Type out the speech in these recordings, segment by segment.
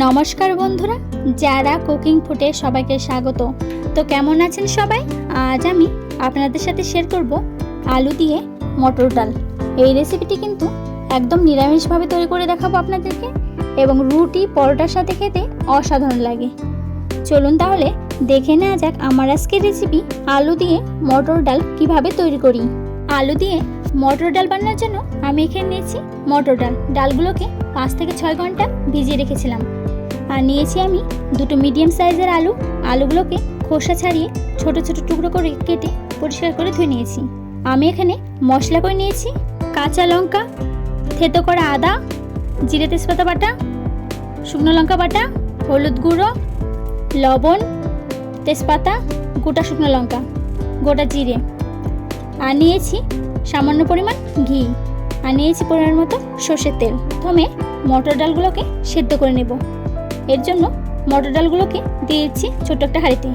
নমস্কার বন্ধুরা, যারা কুকিং ফুডে সবাইকে স্বাগত। তো কেমন আছেন সবাই? আজ আমি আপনাদের সাথে শেয়ার করব আলু দিয়ে মটর ডাল। এই রেসিপিটি কিন্তু একদম নিরামিষভাবে তৈরি করে দেখাবো আপনাদেরকে, এবং রুটি পরোটার সাথে খেতে অসাধারণ লাগে। চলুন তাহলে দেখে নেওয়া যাক আমার আজকের রেসিপি আলু দিয়ে মটর ডাল কিভাবে তৈরি করি। আলু দিয়ে মটর ডাল বানানোর জন্য আমি এখানে নিয়েছি মটর ডাল। ডালগুলোকে 5 থেকে 6 ঘন্টা ভিজিয়ে রেখেছিলাম। আর নিয়েছি আমি দুটো মিডিয়াম সাইজের আলু। আলুগুলোকে খোসা ছাড়িয়ে ছোট ছোট টুকরো করে কেটে পরিষ্কার করে ধুয়ে নিয়েছি। আমি এখানে মশলা করে নিয়েছি কাঁচা লঙ্কা, থেতো করা আদা, জিরে তেজপাতা বাটা, শুকনো লঙ্কা বাটা, হলুদ গুঁড়ো, লবণ, তেজপাতা, গোটা শুকনো লঙ্কা, গোটা জিরে। আর নিয়েছি সামান্য পরিমাণ ঘি, আর নিয়েছি পরিমাণ মতো সর্ষের তেল। প্রথমে মটর ডালগুলোকে সেদ্ধ করে নেব। এর জন্য মটর ডালগুলোকে দিয়ে দিচ্ছি ছোট্ট একটা হাঁড়িতে।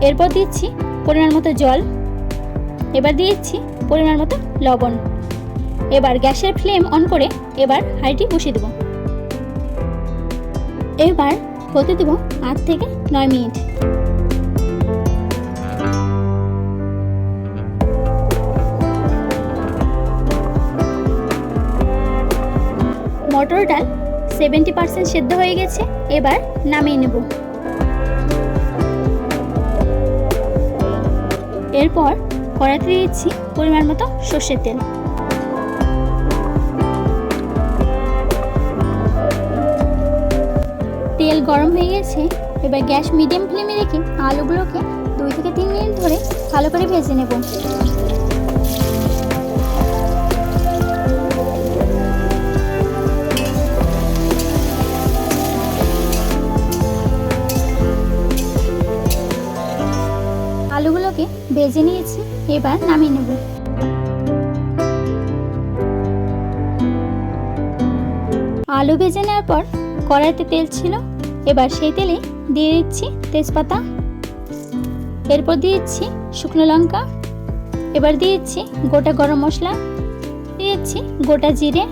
এরপর দিচ্ছি পরিমাণ মতো জল। এবার দিয়ে দিচ্ছি পরিমাণ মতো লবণ। এবার গ্যাসের ফ্লেম অন করে এবার হাঁড়িটি বসিয়ে দেব। এবার হতে দেব 8 থেকে 9 মিনিট। মটর ডাল 70% সেদ্ধ হয়ে গেছে। এবার নামিয়ে নেব। এরপর কড়াইতে দিচ্ছি পরিমাণ মতো সর্ষের তেল। তেল গরম হয়ে গেছে। এবার গ্যাস মিডিয়াম ফ্লেমে রেখে আলুগুলোকে 2 থেকে 3 মিনিট ধরে ভালো করে ভেজে নেব। আলুগুলোকে ভেজে নিয়েছি। এবার নামিয়ে নেব। আলু ভেজে নেওয়ার পর কড়াইতে তেল ছিল। এবার সেই তেলে দিয়ে দিচ্ছি তেজপাতা। এরপর দিয়ে দিচ্ছি শুকনো লঙ্কা। এবার দিয়ে দিচ্ছি গোটা গরম মশলা, দিয়ে দিচ্ছি গোটা জিরে।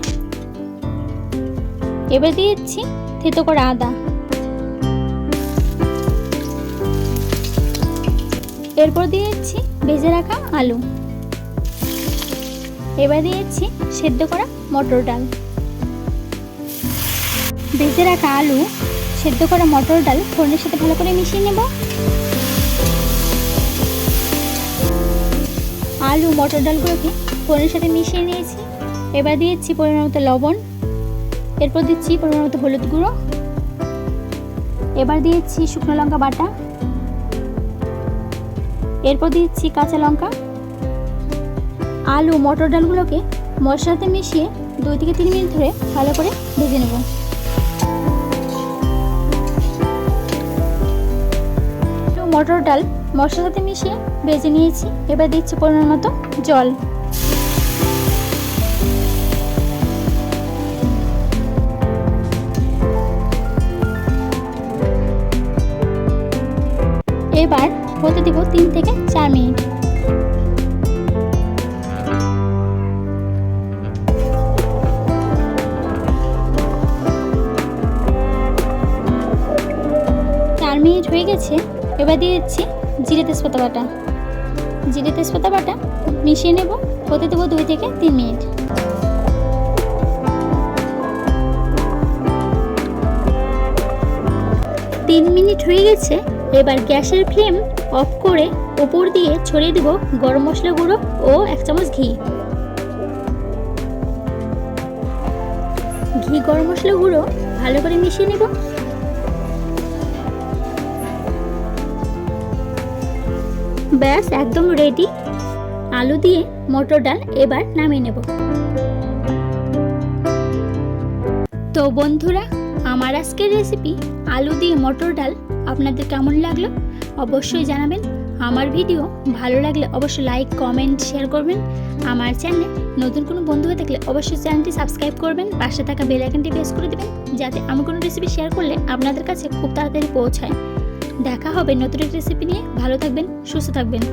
এবার দিয়ে দিচ্ছি থেতো করা আদা। এরপর দিয়ে দিচ্ছি ভেজে রাখা আলু। এবার দিয়ে দিচ্ছি সেদ্ধ করা মটর ডাল। ভেজে রাখা আলু, সেদ্ধ করা মটর ডাল ফোড়নের সাথে ভালো করে মিশিয়ে নেব। আলু মটর ডালগুলোকে ফোড়নের সাথে মিশিয়ে নিয়েছি। এবার দিয়ে দিচ্ছি পরিমাণ মতো লবণ। এরপর দিচ্ছি পরিমাণ মতো হলুদ গুঁড়ো। এবার দিয়ে দিচ্ছি শুকনো লঙ্কা বাটা। এরপর দিচ্ছি কাঁচা লঙ্কা। আলু মটর ডালগুলোকে মশলাতে মিশিয়ে 2 থেকে 3 মিনিট ধরে ভালো করে ভেজে নেব। মটর ডাল মশলার সাথে মিশিয়ে ভেজে নিয়েছি। এবার দিচ্ছি পরিমাণ মতো জল। এবার হতে দিব 3 থেকে 4 মিনিট। মিনিট হয়ে গেছে। এবার দিয়ে দিচ্ছি জিরে তেজপাতা বাটা। জিরে তেজপাতা বাটা মিশিয়ে নেব। হতে দেবো 2 থেকে 3 মিনিট। তিন মিনিট হয়ে গেছে। এবার গ্যাসের ফ্লেম অফ করে উপর দিয়ে ছড়িয়ে দেব গরম মশলা গুঁড়ো ও 1 চামচ ঘি। ঘি গরম মশলা গুঁড়ো ভালো করে মিশিয়ে নেব। ব্যাস একদম রেডি আলু দিয়ে মটর ডাল। এবার নামিয়ে নেব। তো বন্ধুরা, আমার আজকের রেসিপি আলু দিয়ে মটর ডাল আপনাদের কেমন লাগলো অবশ্যই জানাবেন। আমার ভিডিও ভালো লাগলে অবশ্যই লাইক, কমেন্ট, শেয়ার করবেন। আমার চ্যানেলে নতুন কোনো বন্ধু হয়ে থাকলে অবশ্যই চ্যানেলটি সাবস্ক্রাইব করবেন। পাশে থাকা বেল আইকনটি প্রেস করে দেবেন, যাতে আমি কোনো রেসিপি শেয়ার করলে আপনাদের কাছে খুব তাড়াতাড়ি পৌঁছায়। দেখা হবে নতুন এক রেসিপি নিয়ে। ভালো থাকবেন, সুস্থ থাকবেন।